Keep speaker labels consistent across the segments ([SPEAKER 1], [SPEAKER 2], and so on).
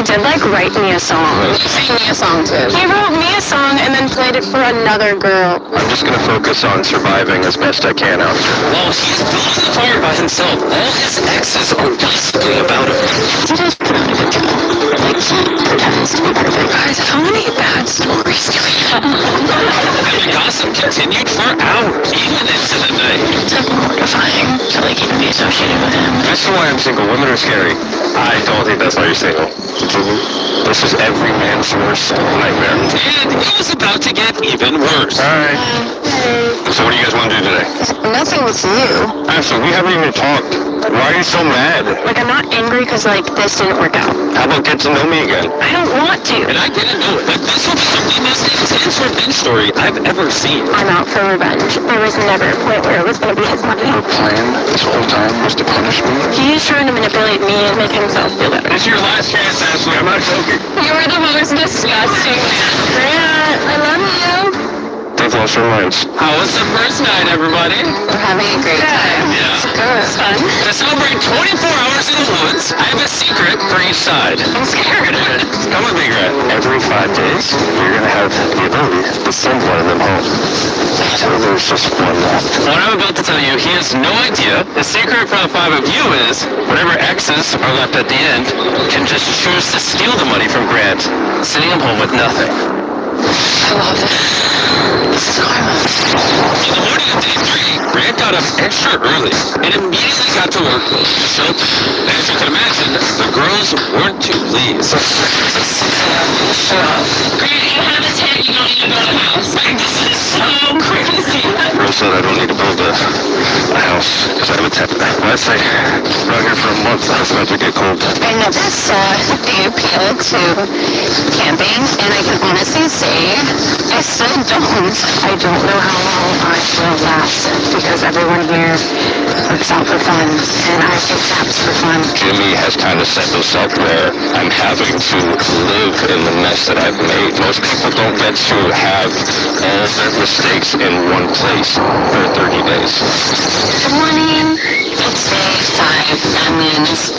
[SPEAKER 1] did, write me a song.
[SPEAKER 2] Sing me a song, too.
[SPEAKER 1] He wrote me a song and then played it for another girl.
[SPEAKER 3] I'm just gonna focus on surviving as best I can out here.
[SPEAKER 4] While he's building the fire by himself, all his exes are gossiping about him.
[SPEAKER 1] He just put on a good job. He pretends to be perfect.
[SPEAKER 2] Guys, how many bad stories do we have?
[SPEAKER 4] And the gossip continued for hours, even into the night.
[SPEAKER 1] It's mortifying to even be associated with him.
[SPEAKER 3] This is why I'm single. Women are scary. I don't think that's why you're single. This is every man's worst nightmare.
[SPEAKER 4] And it was about to get even worse.
[SPEAKER 3] Alright. So what do you guys want to do today?
[SPEAKER 2] Nothing with you.
[SPEAKER 3] Ashley, we haven't even talked. Why are you so mad?
[SPEAKER 1] I'm not angry because, this didn't work out.
[SPEAKER 3] How about get to know me again?
[SPEAKER 1] I don't want to.
[SPEAKER 4] And I didn't know it, but this will be the most intense revenge story I've ever seen.
[SPEAKER 1] I'm out for revenge. There was never a point where it was going to be his money.
[SPEAKER 3] Your plan this whole time was to punish me?
[SPEAKER 1] He's trying to manipulate me and make himself feel better.
[SPEAKER 3] It's your last chance, Ashley. I'm not joking.
[SPEAKER 2] You were the most disgusting man.
[SPEAKER 1] Grant, I love you.
[SPEAKER 3] They've lost their minds.
[SPEAKER 4] How was the first night, everybody?
[SPEAKER 2] We're having a great time.
[SPEAKER 4] Yeah.
[SPEAKER 2] It's good.
[SPEAKER 1] It's fun.
[SPEAKER 4] To celebrate 24 hours in the woods, I have a secret for each side.
[SPEAKER 1] I'm scared.
[SPEAKER 3] Come with me, Grant. Every 5 days, you're gonna have the ability to send one of them home. So there's just one left.
[SPEAKER 4] What I'm about to tell you, he has no idea. The secret for the 5 of you is, whatever exes are left at the end, can just choose to steal the money from Grant, sending him home with nothing.
[SPEAKER 2] I love it. This is karma.
[SPEAKER 4] On the morning of day 3, Grant got up extra early and immediately got to work close to shelter. As you can imagine, the girls weren't too pleased.
[SPEAKER 2] Shut up.
[SPEAKER 4] Grant, you have a tent, you don't need to build a house. This is so crazy.
[SPEAKER 3] Rose said I don't need to build a house because I have a tent. Last night, around here for a month, I was about to get cold.
[SPEAKER 2] I never saw the appeal to camping, and I can honestly say I still don't.
[SPEAKER 1] I don't know how long I will last because everyone here looks out for fun, and I think that's for fun.
[SPEAKER 3] Jimmy has kind of set this up where I'm having to live in the mess that I've made. Most people don't get to have all their mistakes in one place for 30 days.
[SPEAKER 2] Good morning. It's day 5. That means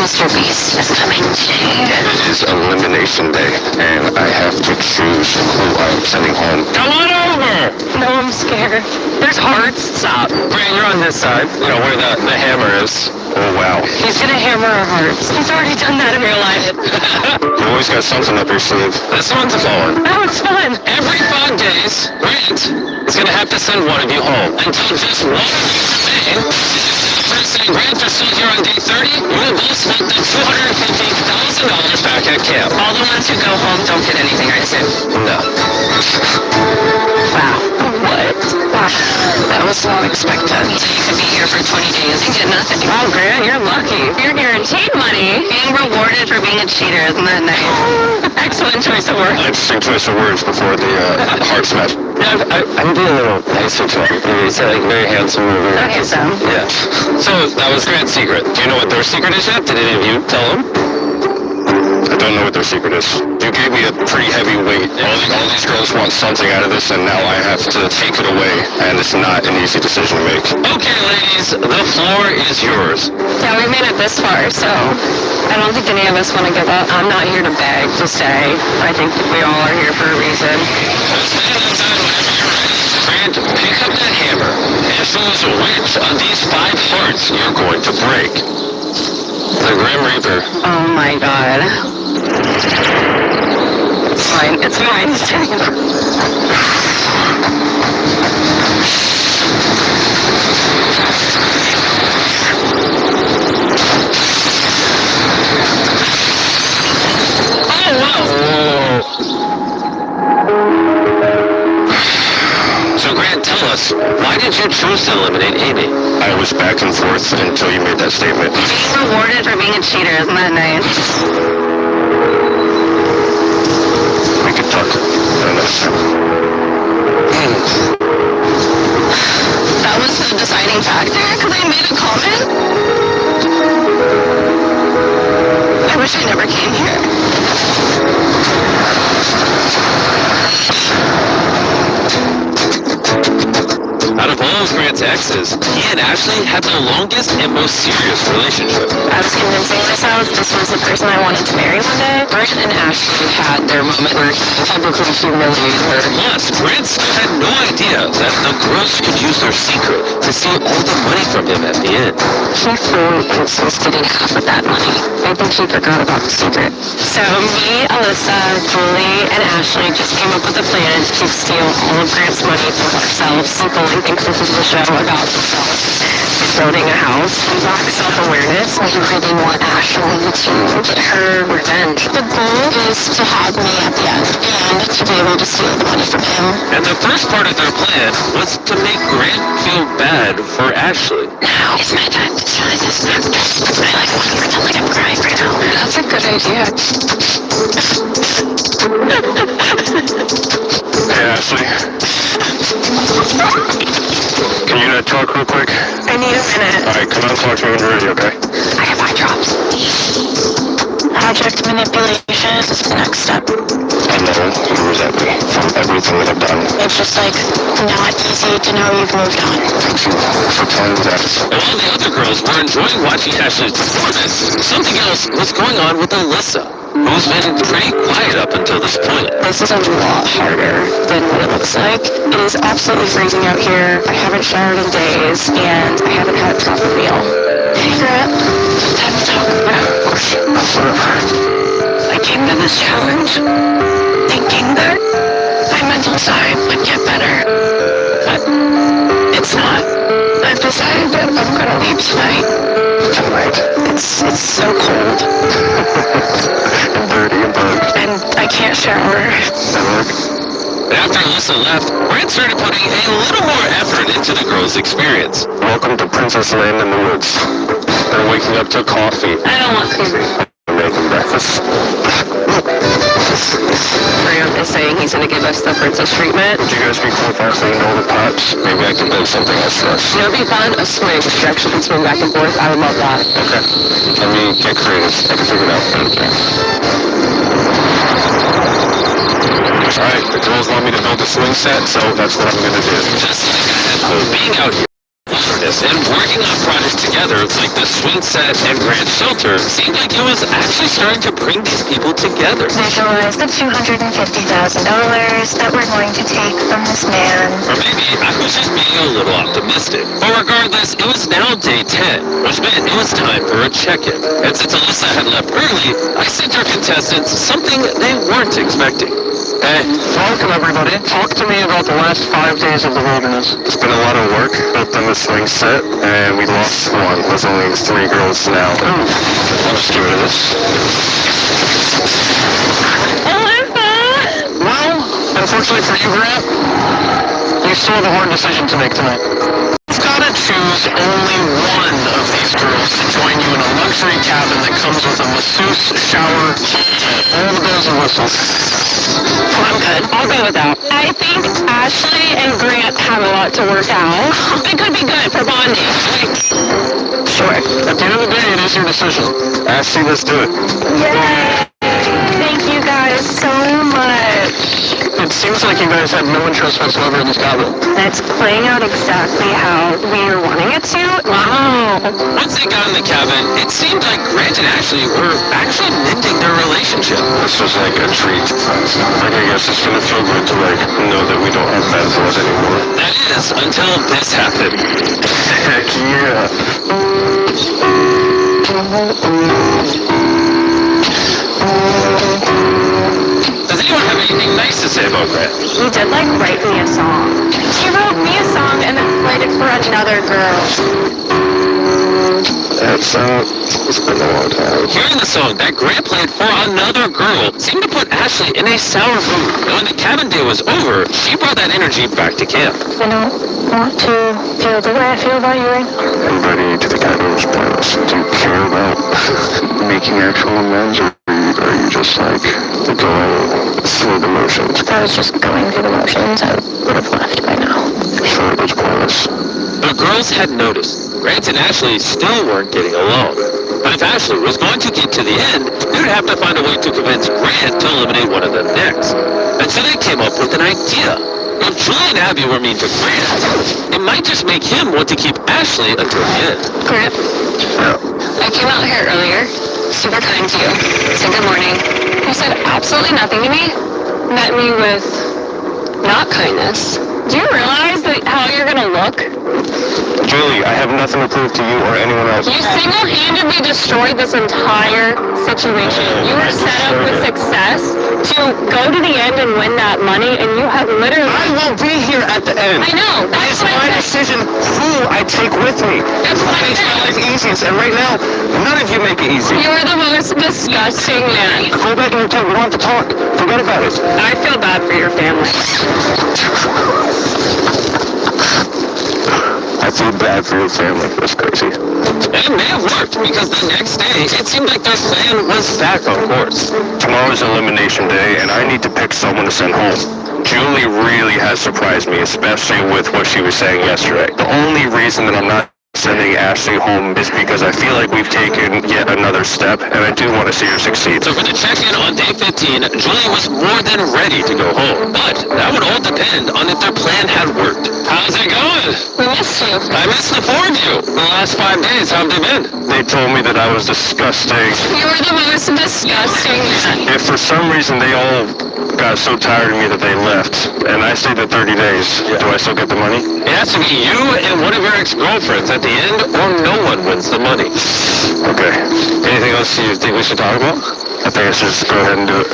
[SPEAKER 2] Mr. Beast is coming today.
[SPEAKER 3] It is elimination day, and I have to choose who I'm sending home.
[SPEAKER 4] Come on over!
[SPEAKER 1] No, I'm scared. There's hearts.
[SPEAKER 4] Stop. Grant, you're on this side. You know where the hammer is.
[SPEAKER 3] Oh, wow.
[SPEAKER 1] He's gonna hammer our hearts. He's already done that in real life.
[SPEAKER 3] You always got something up your sleeve.
[SPEAKER 4] This one's a phone.
[SPEAKER 1] Oh, it's fun.
[SPEAKER 4] Every 5 days, Grant is going to have to send one of you home. Until just one of you remain. First day Grant is still here on day 30, you will both spend the $250,000 back at camp.
[SPEAKER 2] All the ones who go home don't get anything, I assume.
[SPEAKER 4] No.
[SPEAKER 1] Wow. What? Wow.
[SPEAKER 2] That was so unexpected. So you could be here for 20 days and get nothing.
[SPEAKER 1] Wow, Grant, you're lucky. You're guaranteed money.
[SPEAKER 2] Being rewarded for being a cheater, isn't that nice?
[SPEAKER 1] Excellent choice of words.
[SPEAKER 3] Interesting choice of words before the heart smash.
[SPEAKER 4] Yeah, I'm being a little nicer to him. He said very handsome.
[SPEAKER 1] Okay, so.
[SPEAKER 4] Yeah. So that was Grant's secret. Do you know what their secret is yet? Did any of you tell him?
[SPEAKER 3] I don't know what their secret is. You gave me a pretty heavy weight. All these girls want something out of this, and now I have to take it away, and it's not an easy decision to make.
[SPEAKER 4] Okay, ladies, the floor is yours.
[SPEAKER 1] Yeah, we made it this far, so I don't think any of us want to give up. I'm not here to beg to stay. I think we all are here for a reason.
[SPEAKER 4] Just hang on time whenever you're ready. Grant, pick up that hammer and choose which of these 5 hearts you're going to break. The Grim Reaper.
[SPEAKER 1] Oh my god. It's fine. It's fine. It's
[SPEAKER 4] Oh, wow. So Grant, tell us, why did you choose to eliminate Amy?
[SPEAKER 3] I was back and forth until you made that statement.
[SPEAKER 2] Being rewarded for being a cheater, isn't that nice?
[SPEAKER 3] We could talk another time.
[SPEAKER 2] That was the deciding factor because I made a comment. I wish I never came here.
[SPEAKER 4] Out of all of Grant's exes, he and Ashley had the longest and most serious relationship.
[SPEAKER 1] I was convincing myself this was the person I wanted to marry one day, Grant and Ashley had their moment where he publicly humiliated her.
[SPEAKER 4] Plus, Grant still had no idea that the girls could use their secret to steal all the money from him at the end.
[SPEAKER 1] He fully insisted in half of that money. I think he forgot about the secret. So me, Alyssa, Julie, and Ashley just came up with a plan to steal all of Grant's money for ourselves. People think this is a show about building a house. We lack self-awareness. We really want Ashley to get her revenge. The goal is to have me at the end and to be able to steal the money from him.
[SPEAKER 4] And the first part of their plan was to make Grant feel bad for Ashley.
[SPEAKER 1] Now is my time to shine this actress. I like want to pretend like I'm crying right now. That's a good idea.
[SPEAKER 3] Hey, Ashley. Can you not talk real quick?
[SPEAKER 1] I need a minute.
[SPEAKER 3] Alright, come on, talk to me when you're ready, okay?
[SPEAKER 1] I have eye drops. Project manipulation is the next step.
[SPEAKER 3] I know you resent me from everything that I've done.
[SPEAKER 1] It's just like not easy to know you've moved on.
[SPEAKER 3] Thank you for telling me that.
[SPEAKER 4] And while the other girls were enjoying watching Ashley's performance, something else was going on with Alyssa, who's been pretty quiet up until this point.
[SPEAKER 1] This is a lot harder than what it looks like. It is absolutely freezing out here. I haven't showered in days, and I haven't had a proper meal. Hey, Grant. Time to talk. I came to this challenge thinking that my mental side would get better, but it's not. I've decided that I'm gonna leave tonight.
[SPEAKER 3] Tonight?
[SPEAKER 1] It's so cold,
[SPEAKER 3] And dirty and bugged.
[SPEAKER 1] and I can't shower.
[SPEAKER 4] And after Alyssa left, Grant started putting a little more effort into the girls' experience.
[SPEAKER 3] Welcome to Princess Land in the Woods. They're waking up to coffee.
[SPEAKER 1] I don't want creamery.
[SPEAKER 3] Making breakfast.
[SPEAKER 1] Grant is saying he's gonna give us the princess treatment.
[SPEAKER 3] Would you guys be cool if I cleaned all the pots? Maybe I could build something else for us.
[SPEAKER 1] It would be fun, a swing. If you actually can swing back and forth, I would love that.
[SPEAKER 3] Okay. Let me get creative. I can figure it out. Alright, the girls want me to build a swing set, so that's what I'm gonna do.
[SPEAKER 4] Just being out here in the wilderness and working on projects together like the swing set and Grant Shelter seemed like it was actually starting to bring these people together.
[SPEAKER 2] Visualize the $250,000 that we're going to take from this man.
[SPEAKER 4] Or maybe I was just being a little optimistic. But regardless, it was now day 10, which meant it was time for a check-in. And since Alyssa had left early, I sent our contestants something they weren't expecting.
[SPEAKER 3] Hey, welcome everybody. Talk to me about the last 5 days of the wilderness. It's been a lot of work, built on the swing set, and we lost one. There's only 3 girls now. I'll just get rid of this. Well, unfortunately for you, Grant, you still have a hard decision to make tonight. You've got to choose only one of these girls to join you in a luxury cabin that comes with a masseuse, shower, and all the bells and whistles.
[SPEAKER 1] I'm good. I'll go with that. I think Ashley and Grant have a lot to work out. It could be good for bonding. Sure.
[SPEAKER 3] At the end of the day, it is your decision. Ashley, let's do it.
[SPEAKER 1] Yay! Thank you guys so much.
[SPEAKER 3] It seems like you guys have no interest whatsoever in this cabin.
[SPEAKER 1] It's playing out exactly how we were wanting it to. Wow.
[SPEAKER 4] Once they got in the cabin, it seemed like Grant and Ashley were actually mending their relationship.
[SPEAKER 3] This was like a treat. Like, I guess it's gonna feel good to know that we don't have bad blood anymore.
[SPEAKER 4] That is, until this happened.
[SPEAKER 3] Heck yeah.
[SPEAKER 4] Does anyone have anything nice to say about Grant?
[SPEAKER 1] He did write me a song.
[SPEAKER 2] He wrote me a song and then played it for another girl.
[SPEAKER 3] It's been a long time.
[SPEAKER 4] Hearing the song that Grant played for another girl seemed to put Ashley in a sour mood. And when the cabin day was over, she brought that energy back to camp.
[SPEAKER 2] I don't want to feel the way I feel about you right now.
[SPEAKER 3] I'm ready to the cabin's plans. Do you care about making actual amends, or are you just going through the motions?
[SPEAKER 2] I was just going through the motions. I would have left by now.
[SPEAKER 3] Sure, it was pointless.
[SPEAKER 4] The girls had noticed Grant and Ashley still weren't getting along. But if Ashley was going to get to the end, they would have to find a way to convince Grant to eliminate one of them next. And so they came up with an idea. If Julie and Abby were mean to Grant, it might just make him want to keep Ashley until the end.
[SPEAKER 1] Grant, I came out here earlier. Super kind to you. Said good morning.
[SPEAKER 2] I
[SPEAKER 1] absolutely nothing to me, met me with not kindness. Do you realize that how you're gonna look?
[SPEAKER 3] Julie, I have nothing to prove to you or anyone else.
[SPEAKER 1] You single-handedly destroyed this entire situation. You were set up with success to go to the end and win that money, and you have literally...
[SPEAKER 3] I won't be here at the end.
[SPEAKER 1] I know. That's
[SPEAKER 3] It's
[SPEAKER 1] what
[SPEAKER 3] my
[SPEAKER 1] I said.
[SPEAKER 3] decision who I take with me.
[SPEAKER 1] That's what I
[SPEAKER 3] Makes my
[SPEAKER 1] said.
[SPEAKER 3] life easiest, and right now, none of you make it easy.
[SPEAKER 1] You're the most disgusting man.
[SPEAKER 3] Go back in your tent. We don't have to talk. Forget about it.
[SPEAKER 1] I feel bad for your family.
[SPEAKER 3] I feel bad for your family. That's crazy.
[SPEAKER 4] It may have worked, because the next day, it seemed like their plan was back on course.
[SPEAKER 3] Tomorrow's elimination day, and I need to pick someone to send home. Julie really has surprised me, especially with what she was saying yesterday. The only reason that I'm not sending Ashley home is because I feel like we've taken yet another step, and I do want to see her succeed.
[SPEAKER 4] So for the check-in on day 15, Julie was more than ready to go home. But that would all depend on if their plan had worked. How's it going?
[SPEAKER 1] We missed you.
[SPEAKER 4] I missed the four of you. The last 5 days, how have they been?
[SPEAKER 3] They told me that I was disgusting.
[SPEAKER 1] You're the most disgusting man.
[SPEAKER 3] If for some reason they all got so tired of me that they left, and I stayed there 30 days, do I still get the money?
[SPEAKER 4] It has to be you and one of your ex-girlfriends at the end, or no one wins the money.
[SPEAKER 3] Okay.
[SPEAKER 4] Anything else you think we should talk about?
[SPEAKER 3] I think I should just go ahead and do it.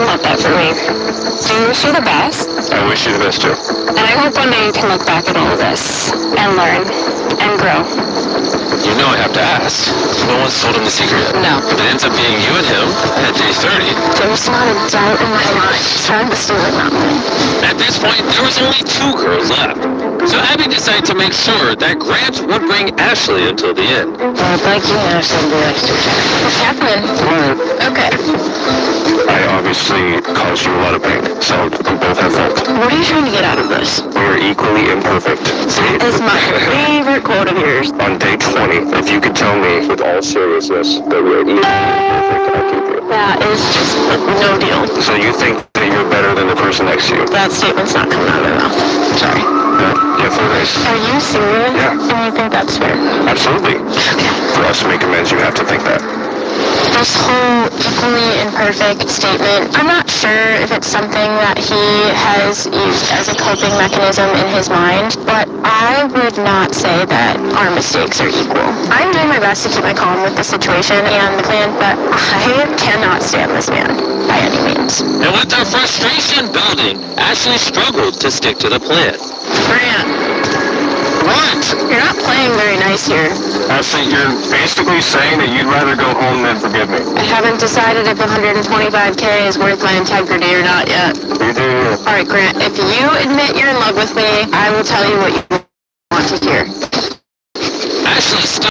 [SPEAKER 1] Not that for me. So you wish you the best,
[SPEAKER 3] I wish you the best too.
[SPEAKER 1] and I hope one day you can look back at all of this and learn and grow.
[SPEAKER 4] You know I have to ask. No one's told him the secret yet.
[SPEAKER 1] No.
[SPEAKER 4] If it ends up being you and him at day 30,
[SPEAKER 1] There's not a doubt in my mind. Trying to steal it, not me.
[SPEAKER 4] at this point, there was only 2 girls left. So Abby decided to make sure that Grant would bring Ashley until the end.
[SPEAKER 1] I'd like you and Ashley to be next to each other. What's happening? Okay.
[SPEAKER 3] I obviously caused you a lot of pain, so we both have fault.
[SPEAKER 1] What are you trying to get out of this?
[SPEAKER 3] We are equally imperfect. See,
[SPEAKER 1] That is my favorite quote of yours.
[SPEAKER 3] on day 20, if you could tell me with all seriousness that we are equally imperfect, I'll keep you.
[SPEAKER 1] That is just no deal.
[SPEAKER 3] So you think that you're better than the person next to you?
[SPEAKER 1] That statement's not coming out of my mouth. Sorry.
[SPEAKER 3] Yeah, for this.
[SPEAKER 1] Are you serious?
[SPEAKER 3] Yeah.
[SPEAKER 1] And you think that's fair?
[SPEAKER 3] Absolutely. For us to make amends, you have to think that.
[SPEAKER 1] This whole equally imperfect statement, I'm not sure if it's something that he has used as a coping mechanism in his mind, but I would not say that our mistakes are equal. I'm doing my best to keep my calm with the situation and the plan, but I cannot stand this man by any means.
[SPEAKER 4] And with their frustration building, Ashley struggled to stick to the plan.
[SPEAKER 1] Grant,
[SPEAKER 3] What?
[SPEAKER 1] you're not playing very nice here.
[SPEAKER 3] Ashley, you're basically saying that you'd rather go home than forgive me.
[SPEAKER 1] I haven't decided if 125K is worth my integrity or not yet.
[SPEAKER 3] You do you.
[SPEAKER 1] All right, Grant, if you admit you're in love with me, I will tell you what you want to hear.
[SPEAKER 4] Ashley still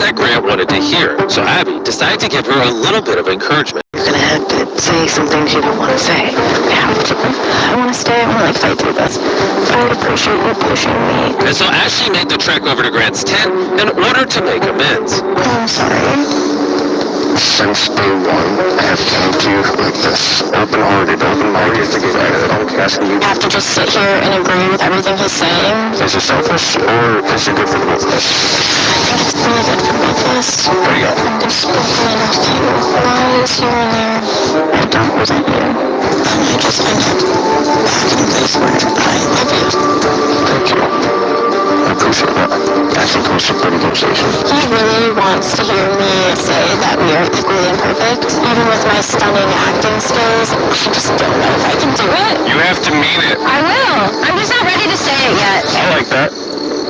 [SPEAKER 4] that Grant wanted to hear, so Abby decided to give her a little bit of encouragement.
[SPEAKER 1] You're gonna have to say some things you don't want to say. I have to. I want to stay. I want to fight through this. I would appreciate you pushing me.
[SPEAKER 4] And so Ashley made the trek over to Grant's tent in order to make amends.
[SPEAKER 1] I'm sorry.
[SPEAKER 3] Since day one, I have come to you like this. Open-hearted to get out of it. I'm asking you,
[SPEAKER 1] I have to just sit here and agree with everything he's saying.
[SPEAKER 3] is it selfish or is it good for the both of us?
[SPEAKER 1] I think it's really good for both of us.
[SPEAKER 3] There you go.
[SPEAKER 1] I'm just speaking enough to you. Lies here and there. I don't resent you. I just end up back in a place where I love you.
[SPEAKER 3] Thank you. I appreciate that. Actually goes to pretty conversation.
[SPEAKER 1] He really wants to hear me say that we are equally imperfect. Even with my stunning acting skills, I just don't know if I can do it.
[SPEAKER 3] You have to mean it.
[SPEAKER 1] I will. I'm just not ready to say it yet.
[SPEAKER 3] I like that.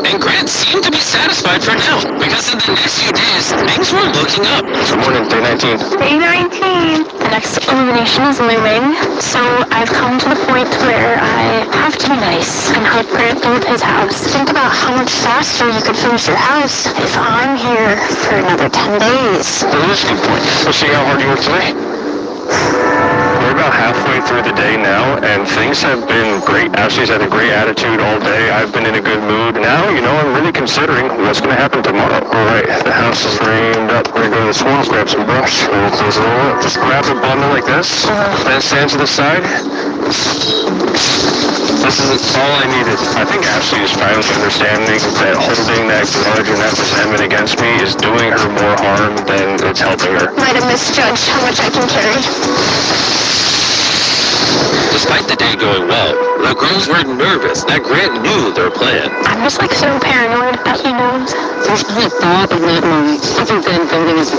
[SPEAKER 4] And Grant seemed to be satisfied for now, because in the next few days, things were looking up.
[SPEAKER 3] Good morning, day 19.
[SPEAKER 1] Day 19. The next elimination is looming, so I've come to the point where I have to be nice and help Grant build his house. Think about how much faster you could finish your house if I'm here for another 10 days.
[SPEAKER 3] Well, that's a good point. We'll see how hard you work today. We're about halfway through the day now, and things have been great. Ashley's had a great attitude all day. I've been in a good mood. Now, I'm really considering what's going to happen tomorrow. All right, the house is framed up. We're going to go to the swamp, grab some brush, and we'll close it all up. Just grab a bundle like this, then stand to the side, This is all I needed. I think Ashley is finally understanding that holding that grudge and that resentment against me is doing her more harm than it's helping her.
[SPEAKER 2] Might have misjudged how much I can carry.
[SPEAKER 4] Despite the day going well, the girls were nervous that Grant knew their plan.
[SPEAKER 1] I'm just like so paranoid that he knows. Just the thought of that moment, other than building his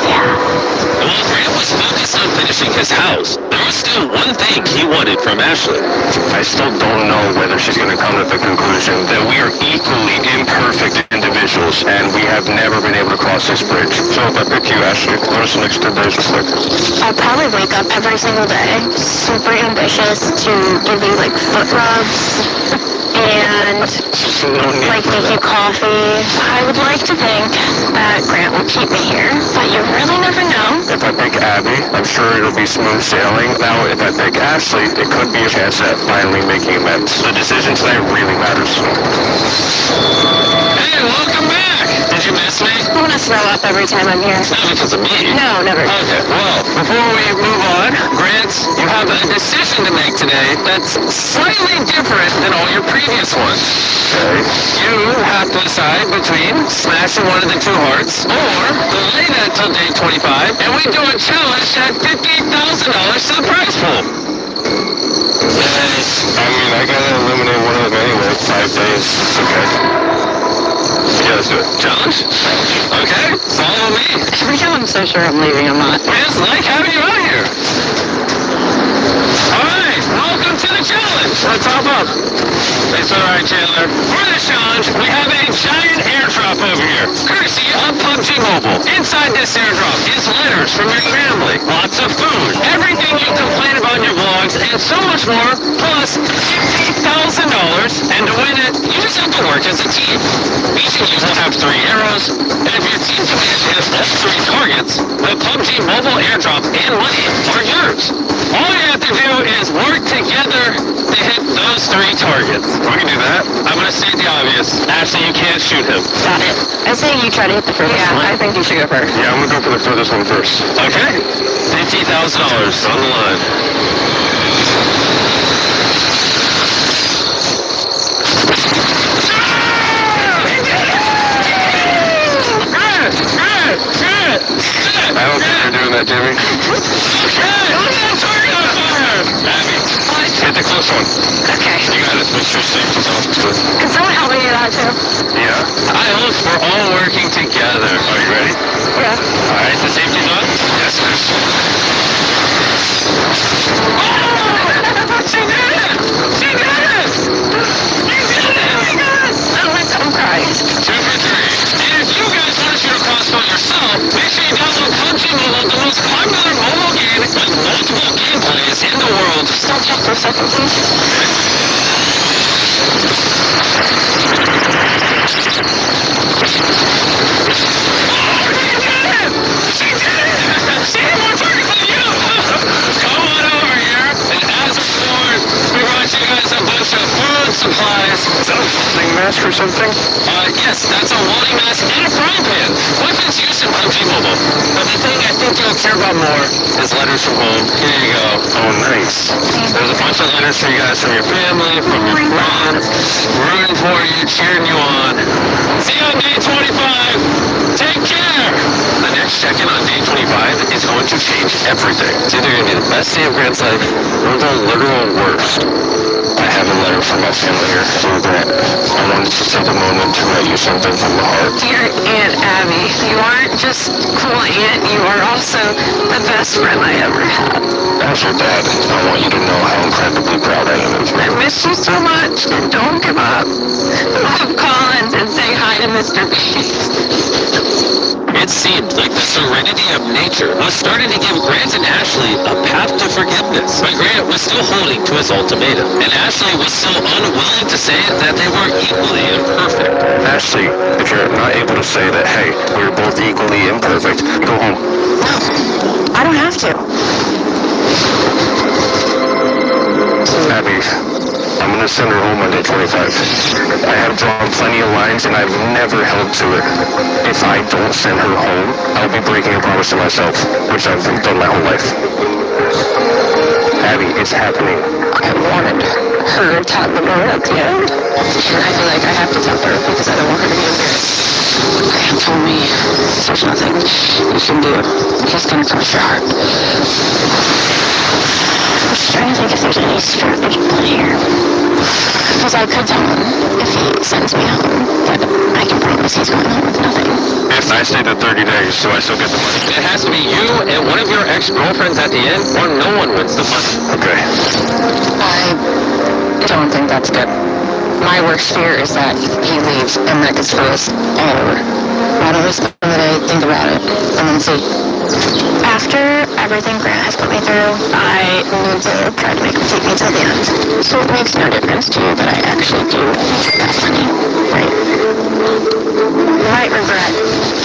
[SPEAKER 1] Yeah.
[SPEAKER 4] And while Grant was focused on finishing his house, there was still one thing he wanted from Ashley.
[SPEAKER 3] I still don't know whether she's going to come to the conclusion that we are equally imperfect individuals and we have never been able to cross this bridge. So if I pick you, Ashley, what are some next 10 days real quick?
[SPEAKER 2] I'll probably wake up every single day, super ambitious to give you like foot rubs and
[SPEAKER 3] No need
[SPEAKER 2] like
[SPEAKER 3] for
[SPEAKER 2] make you
[SPEAKER 3] that.
[SPEAKER 2] coffee. I would like to think that Grant will keep me here, but you really never know.
[SPEAKER 3] If I pick Abby, I'm sure it'll be smooth sailing. Now, if I pick Ashley, it could be a chance at finally making amends. The decision tonight really matters.
[SPEAKER 4] Hey, welcome back! Did you miss me?
[SPEAKER 2] I want to throw up every time I'm here.
[SPEAKER 4] Not because of me.
[SPEAKER 2] No, never.
[SPEAKER 4] Okay, well, before we move on, Grant, you have a decision to make today that's slightly different than all your previous ones.
[SPEAKER 3] Okay.
[SPEAKER 4] You have to decide between smashing one of the two hearts or delay that till day 25, and we do a challenge at $50,000 to the prize pool.
[SPEAKER 3] I mean, I gotta eliminate one of them anyway. 5 days. It's okay. Yeah, let's do it.
[SPEAKER 4] Challenge? Okay, follow me.
[SPEAKER 1] Every time I'm so sure I'm leaving, I'm not.
[SPEAKER 4] Man, it's like having you out here. Alright, welcome to the challenge. Let's hop up. It's alright, Chandler. For this challenge, we have a giant airdrop over here, courtesy of PUBG Mobile. Inside this airdrop is letters from your family, lots of food, everything you complain about in your vlogs, and so much more, plus $50,000. And to win it, you just have to work as a team. Each of you will have 3 arrows, and if your team can hit all 3 targets, the PUBG Mobile airdrop and money are yours. All you have to do is work together to hit those 3 targets.
[SPEAKER 3] We can do that.
[SPEAKER 4] I'm gonna state the obvious. Ashley, you can't shoot him.
[SPEAKER 1] Got it. I say you try to hit the furthest one. I think you should go first.
[SPEAKER 3] Yeah, I'm gonna go for the furthest one first.
[SPEAKER 4] Okay. $50,000 on the line.
[SPEAKER 3] I don't think you're doing that, Jimmy. Hit the close one.
[SPEAKER 1] Okay.
[SPEAKER 3] You got it. Make sure safety zone.
[SPEAKER 1] Can someone help me do that too?
[SPEAKER 3] Yeah.
[SPEAKER 4] I hope we're all working together.
[SPEAKER 3] Are you ready?
[SPEAKER 1] Yeah.
[SPEAKER 4] All right, the safety zone?
[SPEAKER 3] Yes, sir.
[SPEAKER 4] She did it! She did it! You did it!
[SPEAKER 1] Oh my God, I'm crying.
[SPEAKER 4] 2 for 3. And if you guys want to shoot a crossbow yourself, make sure you download PUBG Mobile, the most popular mobile game with multiple gameplays in the world.
[SPEAKER 1] Just don't check for a second, please.
[SPEAKER 4] She did it! She had more targets than you! Come on over here, and as before, we brought you guys a bunch of food supplies.
[SPEAKER 3] Is that a welding mask or something?
[SPEAKER 4] Yes, that's a welding mask and a frying pan. Weapons used in PUBG Mobile. But the thing I think you'll care about more is letters from home. Here you go.
[SPEAKER 3] Oh, nice.
[SPEAKER 4] There's a bunch of letters for you guys from your family, from your friends, rooting for you, cheering you on. See you on day 25. Take care. The next check-in on day 25 is going to change everything. It's either going to be the best day of Grant's life or the literal worst.
[SPEAKER 3] I have a letter from my family here. Dear Grant, I wanted to take a moment to write you something from the heart.
[SPEAKER 1] Dear Aunt Abby, you aren't just cool aunt, you are also the best friend I ever had.
[SPEAKER 3] As your dad, I want you to know how incredibly proud I am of you.
[SPEAKER 1] I miss you so much, and don't give up. Love Collins and say hi to Mr. Beast.
[SPEAKER 4] It seemed like the serenity of nature was starting to give Grant and Ashley a path to forgiveness. But Grant was still holding to his ultimatum, and Ashley was still unwilling to say that they were equally imperfect.
[SPEAKER 3] Ashley, if you're not able to say that, hey, we're both equally imperfect, go home.
[SPEAKER 1] No, I don't have to.
[SPEAKER 3] Abby, I'm gonna send her home on day 25. I have drawn plenty of lines and I've never held to it. If I don't send her home, I'll be breaking a promise to myself, which I've done my whole life. Abby, it's happening.
[SPEAKER 1] I wanted her to have the moment at the end. And I feel like I have to tell her because I don't want her to be embarrassed. Graham told me there's nothing you can do. He's gonna crush your heart.
[SPEAKER 2] I'm just trying to think if there's any spirit people here. Because I could tell him if he sends me home, but I can promise he's going home with nothing.
[SPEAKER 3] If I stay the 30 days, so I still get the money.
[SPEAKER 4] It has to be you and one of your ex-girlfriends at the end, or no one wins the money.
[SPEAKER 3] Okay.
[SPEAKER 1] I don't think that's good. My worst fear is that he leaves and that gets screws all over. Why don't we spend the day, think about it, and then see?
[SPEAKER 2] After everything Grant has put me through, I need to try to make him take me till the end. So it makes no difference to you that I actually do that money, right? You might regret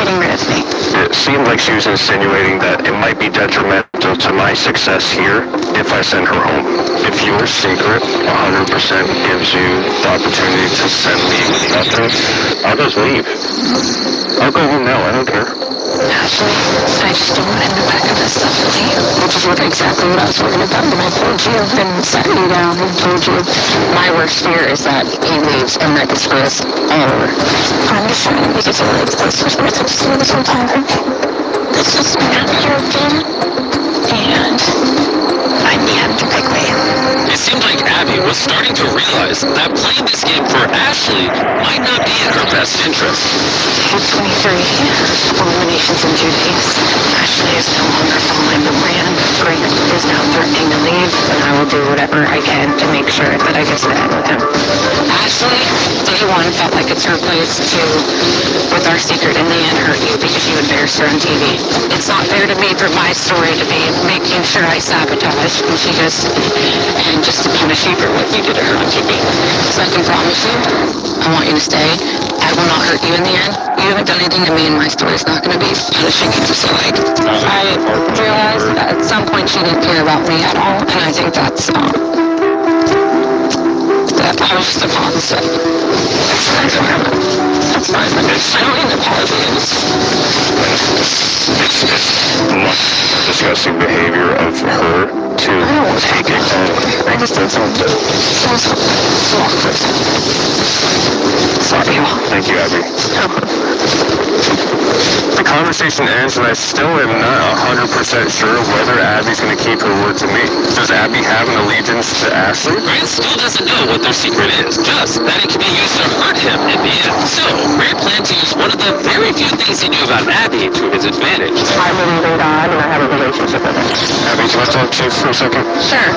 [SPEAKER 2] getting rid of me.
[SPEAKER 3] It seemed like she was insinuating that it might be detrimental to my success here if I send her home. If your secret 100% gives you the opportunity to send me with nothing, I'll just leave. I'll go home now, I don't care.
[SPEAKER 1] Actually, I just don't want him to pack up his stuff with me, which is exactly what I was worried about when I told you and sat you down and told you. My worst fear is that he leaves and that gets screws all over.
[SPEAKER 2] I'm just trying to make it so that it's worth it to do this whole time. This is not your game, and I need him to pick me.
[SPEAKER 4] It seemed like Abby was starting to realize that playing this game for Ashley might not be in her best interest.
[SPEAKER 1] Day 23, eliminations in 2 days. Ashley is no longer following the plan. Grant is now threatening to leave, and I will do whatever I can to make sure that I get to the end with him. Ashley, day 1 felt like it's her place to, with our secret in the end, hurt you because you embarrassed her on TV. It's not fair to me for my story to be making sure I sabotage, and she goes, and just to punish you for what you did to her on TV. So I can promise you, I want you to stay. I will not hurt you in the end. You haven't done anything to me, and my story's not going to be punishing you. So, like, I realized that at some point she didn't care about me at all, and I think that's, that I was just a pawn, so that's where I'm at. That's fine. I don't need an apology.
[SPEAKER 3] It's disgusting behavior of her to take it home.
[SPEAKER 1] I just did something so awkward. Sorry, y'all.
[SPEAKER 3] Thank you, Abby. The conversation ends and I still am not 100% sure whether Abby's going to keep her word to me. Does Abby have an allegiance to Ashley?
[SPEAKER 4] Grant still doesn't know what their secret is, just that it can be used to hurt him in the end. So, Grant planned to use one of the very few things he knew about Abby to his advantage.
[SPEAKER 1] I believe in God and I have a relationship with him.
[SPEAKER 3] Abby, can I talk to you for a second?
[SPEAKER 1] Sure.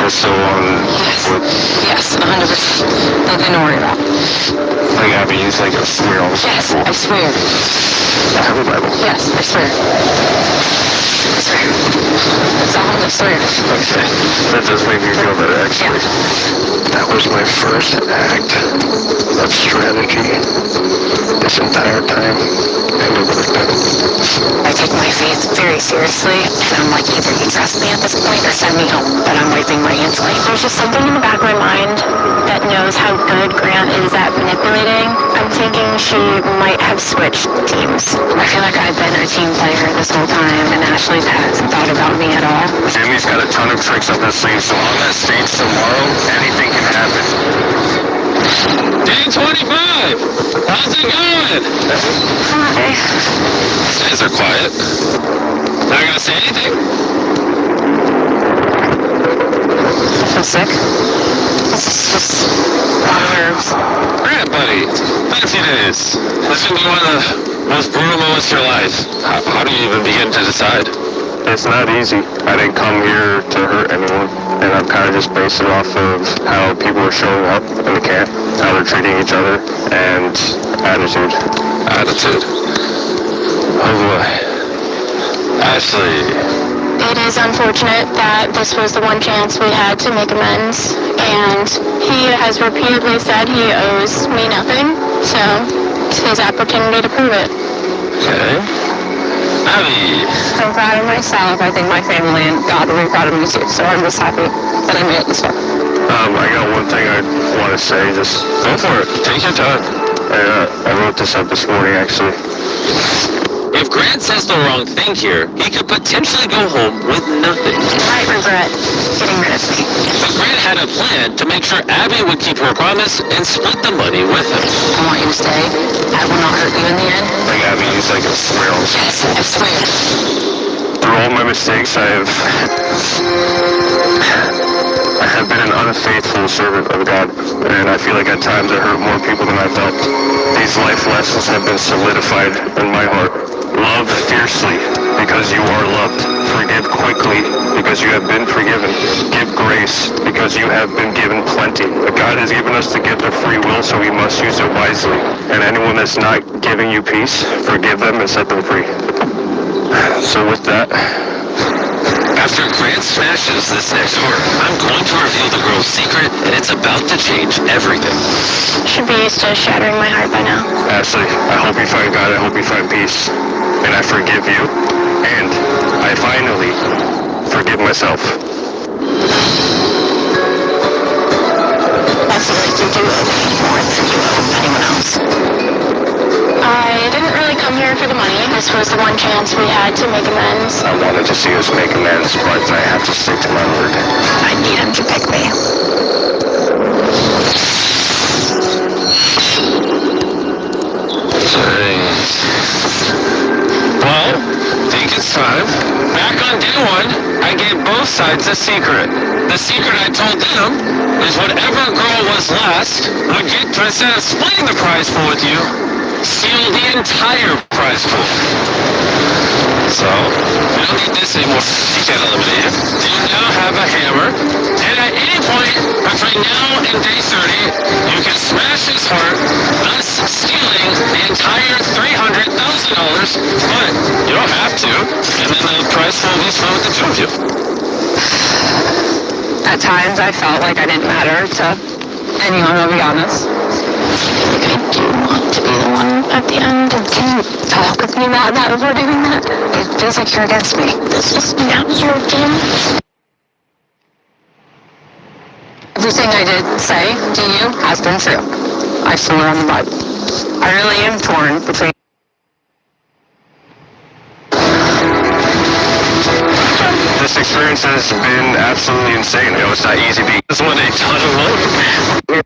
[SPEAKER 3] We're still on with...
[SPEAKER 1] Yes, 100%. Nothing to worry about.
[SPEAKER 3] Like, Abby, you like, I swear all this
[SPEAKER 1] Yes, I swear.
[SPEAKER 3] I have a Bible.
[SPEAKER 1] Yes, I swear. I swear. That's all I swear.
[SPEAKER 3] Okay. That does make me feel better, actually. That was my first act of strategy this entire time, and it worked out.
[SPEAKER 1] I take my faith very seriously, and I'm like, either you trust me at this point or send me home, but I'm wiping my hands clean.
[SPEAKER 2] There's just something in the back of my mind that knows how good Grant is at manipulating. I'm thinking she might have switched teams.
[SPEAKER 1] I feel like I've been a team player this whole time, and Ashley hasn't thought about me at all.
[SPEAKER 3] Jimmy's got a ton of tricks up his sleeve, so on that stage tomorrow, anything can happen.
[SPEAKER 4] Day 25! How's it going?
[SPEAKER 2] Hi.
[SPEAKER 4] These guys are quiet. Not gonna say anything?
[SPEAKER 1] I feel sick. This is just a lot of nerves.
[SPEAKER 4] Grant, buddy. 15 days. This has been one of the most brutal moments of your life. How do you even begin to decide?
[SPEAKER 3] It's not easy. I didn't come here to hurt anyone, and I've kind of just based it off of how people are showing up in the camp, how they're treating each other, and attitude.
[SPEAKER 4] Attitude. Oh boy. Ashley.
[SPEAKER 2] It is unfortunate that this was the one chance we had to make amends, and he has repeatedly said he owes me nothing, so it's his opportunity to prove it.
[SPEAKER 4] Okay. Abby.
[SPEAKER 1] I'm proud of myself. I think my family and God will be proud of me too, so I'm just happy that I made it this far.
[SPEAKER 3] I got one thing I want to say. Just
[SPEAKER 4] Go for it. Take your time.
[SPEAKER 3] I wrote this up this morning, actually.
[SPEAKER 4] If Grant says the wrong thing here, he could potentially go home with nothing.
[SPEAKER 2] He might regret getting rid of me.
[SPEAKER 4] But Grant had a plan to make sure Abby would keep her promise and split the money with him.
[SPEAKER 1] I want you to stay. I will not hurt you in the end.
[SPEAKER 3] Like Abby, he's like a swear.
[SPEAKER 1] Yes, I swear.
[SPEAKER 3] Through all my mistakes, I have been an unfaithful servant of God, and I feel like at times I hurt more people than I've helped. These life lessons have been solidified in my heart. Love fiercely because you are loved. Forgive quickly because you have been forgiven. Give grace because you have been given plenty. But God has given us the gift of free will, so we must use it wisely. And anyone that's not giving you peace, forgive them and set them free. So with that,
[SPEAKER 4] After Grant smashes this next door, I'm going to reveal the girl's secret, and it's about to change everything.
[SPEAKER 2] Should be used to shattering my heart by now.
[SPEAKER 3] Ashley, I hope you find God, I hope you find peace. And I forgive you, and I finally forgive myself.
[SPEAKER 2] I feel like you do owe me more than you owe anyone else. I didn't really come here for the money. This was the one chance we had to make amends.
[SPEAKER 3] I wanted to see us make amends, but I have to stick to my word.
[SPEAKER 2] I need him to pick me.
[SPEAKER 4] Well, think it's time. Back on day one, I gave both sides a secret. The secret I told them is whatever girl was last would get to, instead of splitting the prize pool with you, steal the entire prize pool. So, we don't need this anymore. You can't eliminate it. You now have a hammer, and at any point between now and day 30, you can smash his heart, thus stealing the entire $300,000, but you don't have to, and then the prize pool will be split with the two of you.
[SPEAKER 1] At times, I felt like I didn't matter to anyone, I'll be honest.
[SPEAKER 2] I do want to be the one at the end.
[SPEAKER 1] Can you talk with me about that before doing that? It feels like you're against me.
[SPEAKER 2] This is not your game.
[SPEAKER 1] Everything I did say to you has been true. I swear on the Bible. I really am torn between...
[SPEAKER 3] This experience has been absolutely insane. It's not easy being...
[SPEAKER 4] This is what a ton of load.